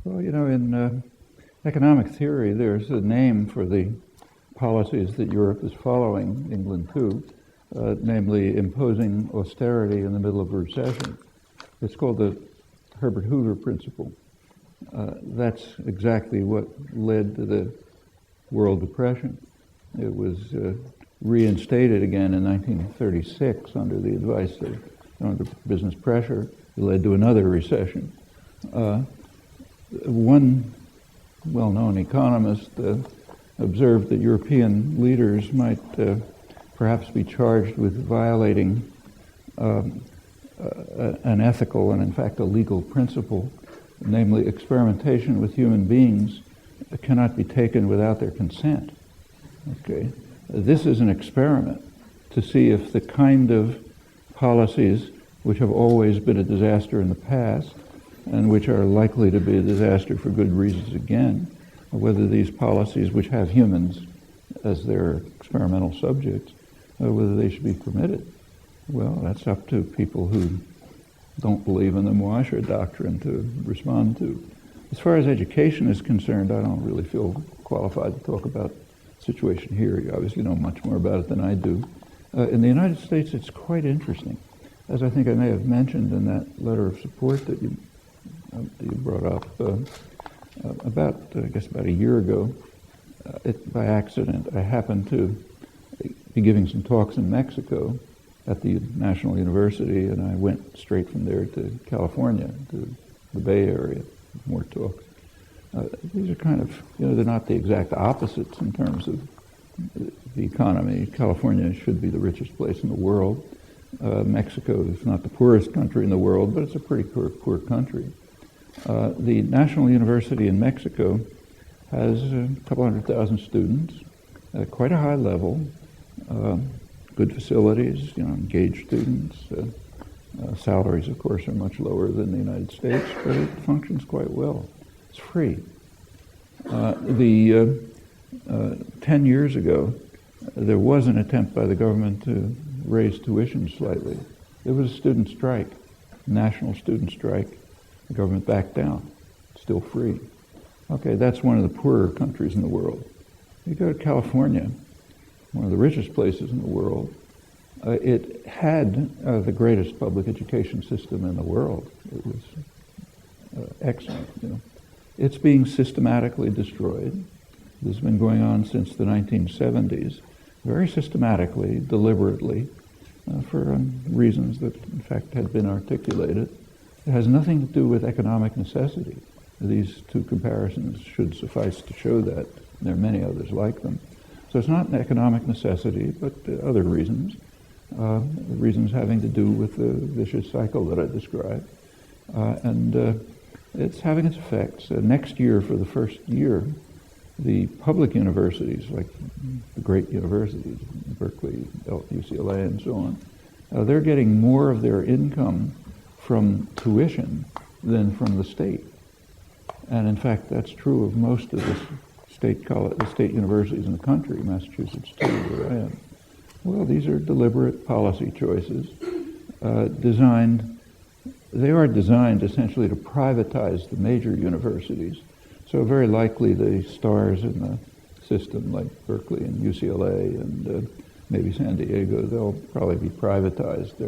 Well, in economic theory, there's a name for the policies that Europe is following, England too, namely imposing austerity in the middle of a recession. It's called the Herbert Hoover principle. That's exactly what led to the World Depression. It was reinstated again in 1936 under the advice of under business pressure. It led to another recession. One well-known economist observed that European leaders might perhaps be charged with violating an ethical and in fact a legal principle, namely experimentation with human beings cannot be taken without their consent. Okay, this is an experiment to see if the kind of policies which have always been a disaster in the past and which are likely to be a disaster for good reasons again, or whether these policies which have humans as their experimental subjects, whether they should be permitted. Well, that's up to people who don't believe in the Muasher doctrine to respond to. As far as education is concerned, I don't really feel qualified to talk about the situation here. You obviously know much more about it than I do. In the United States, it's quite interesting. As I think I may have mentioned in that letter of support that you brought up, about a year ago, by accident, I happened to be giving some talks in Mexico at the National University, and I went straight from there to California, to the Bay Area, more talks. These are kind of, they're not the exact opposites in terms of the economy. California should be the richest place in the world. Mexico is not the poorest country in the world, but it's a pretty poor country. The National University in Mexico has a couple 100,000 students, quite a high level, good facilities, engaged students. Salaries, of course, are much lower than the United States, but it functions quite well. It's free. 10 years ago, there was an attempt by the government to raise tuition slightly. There was a student strike, national student strike. The government backed down. Still free. Okay, that's one of the poorer countries in the world. You go to California, one of the richest places in the world. It had the greatest public education system in the world. It was excellent. It's being systematically destroyed. This has been going on since the 1970s, very systematically, deliberately, for reasons that, in fact, had been articulated. It has nothing to do with economic necessity. These two comparisons should suffice to show that. There are many others like them. So it's not an economic necessity, but other reasons. Reasons having to do with the vicious cycle that I described. And it's having its effects. Next year, for the first year, the public universities, like the great universities, Berkeley, UCL, and so on, they're getting more of their income from tuition than from the state. And in fact, that's true of most of the state universities in the country, Massachusetts too, where I am. Well, these are deliberate policy choices they are designed essentially to privatize the major universities. So very likely the stars in the system, like Berkeley and UCLA and maybe San Diego, they'll probably be privatized.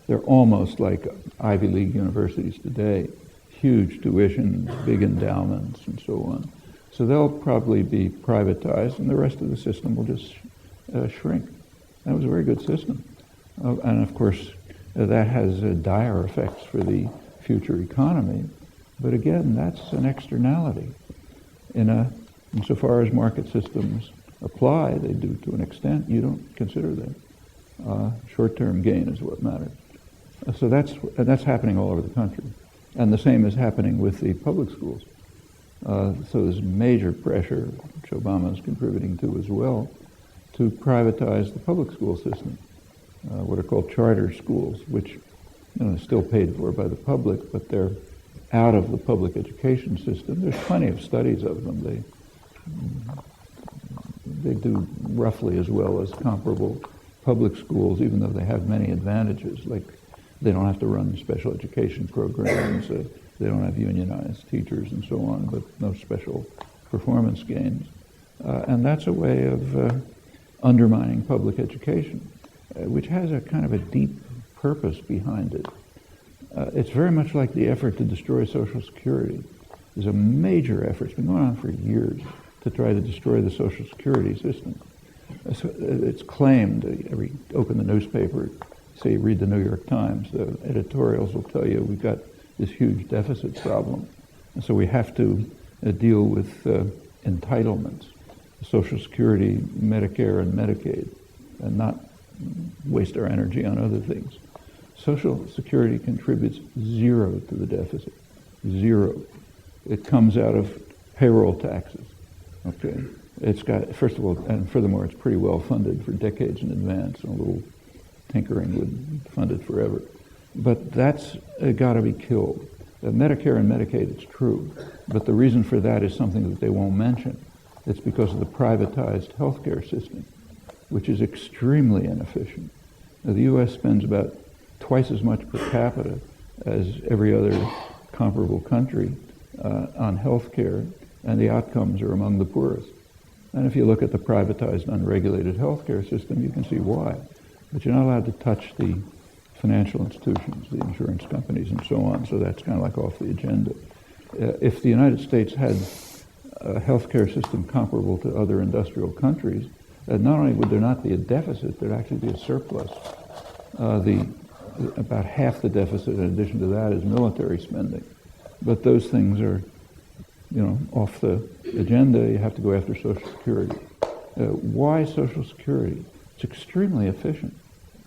They're almost like Ivy League universities today, huge tuition, big endowments, and so on. So they'll probably be privatized, and the rest of the system will just shrink. That was a very good system. And of course, that has dire effects for the future economy. But again, that's an externality. Insofar as market systems apply, they do to an extent. You don't consider them. Short-term gain is what matters. So that's happening all over the country. And the same is happening with the public schools. So there's major pressure, which Obama is contributing to as well, to privatize the public school system, what are called charter schools, which are still paid for by the public, but they're out of the public education system. There's plenty of studies of them. They do roughly as well as comparable public schools, even though they have many advantages, like they don't have to run special education programs. They don't have unionized teachers and so on, but no special performance gains. And that's a way of undermining public education, which has a kind of a deep purpose behind it. It's very much like the effort to destroy Social Security. There's a major effort, it's been going on for years, to try to destroy the Social Security system. It's claimed, open the newspaper, say you read the New York Times, the editorials will tell you we've got this huge deficit problem. And so we have to deal with entitlements, Social Security, Medicare, and Medicaid, and not waste our energy on other things. Social Security contributes zero to the deficit, zero. It comes out of payroll taxes, okay? It's got, first of all, and furthermore, it's pretty well funded for decades in advance, and a little tinkering would fund it forever. But that's got to be killed. Medicare and Medicaid, it's true, but the reason for that is something that they won't mention. It's because of the privatized healthcare system, which is extremely inefficient. Now, the U.S. spends about twice as much per capita as every other comparable country on healthcare, and the outcomes are among the poorest. And if you look at the privatized, unregulated healthcare system, you can see why. But you're not allowed to touch the financial institutions, the insurance companies, and so on, so that's kind of like off the agenda. If the United States had a healthcare system comparable to other industrial countries, not only would there not be a deficit, there'd actually be a surplus. About half the deficit, in addition to that, is military spending. But those things are, off the agenda. You have to go after Social Security. Why Social Security? It's extremely efficient.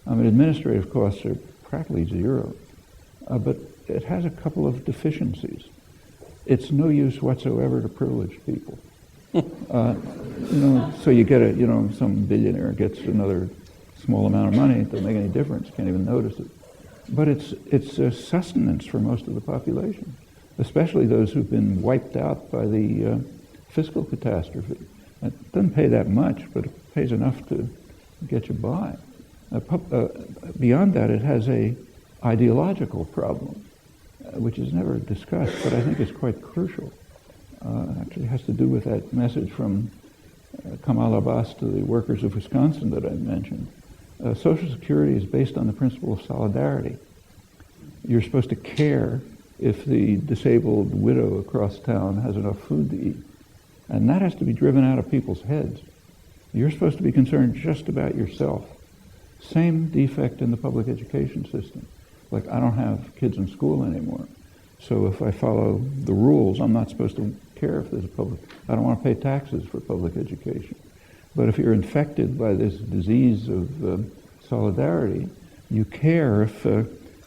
I mean, administrative costs are practically zero, but it has a couple of deficiencies. It's no use whatsoever to privileged people. So you get some billionaire gets another small amount of money. It doesn't make any difference. Can't even notice it. But it's a sustenance for most of the population, especially those who've been wiped out by the fiscal catastrophe. It doesn't pay that much, but it pays enough to get you by. Beyond that, it has a ideological problem, which is never discussed, but I think is quite crucial. Actually has to do with that message from Kamal Abbas to the workers of Wisconsin that I mentioned. Social Security is based on the principle of solidarity. You're supposed to care if the disabled widow across town has enough food to eat. And that has to be driven out of people's heads. You're supposed to be concerned just about yourself. Same defect in the public education system. Like, I don't have kids in school anymore. So if I follow the rules, I'm not supposed to care if there's I don't want to pay taxes for public education. But if you're infected by this disease of solidarity, you care if a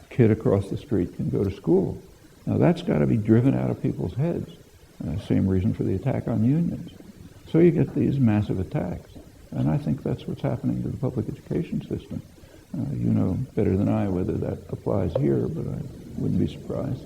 kid across the street can go to school. Now that's got to be driven out of people's heads. Same reason for the attack on unions. So you get these massive attacks. And I think that's what's happening to the public education system. You know better than I whether that applies here, but I wouldn't be surprised.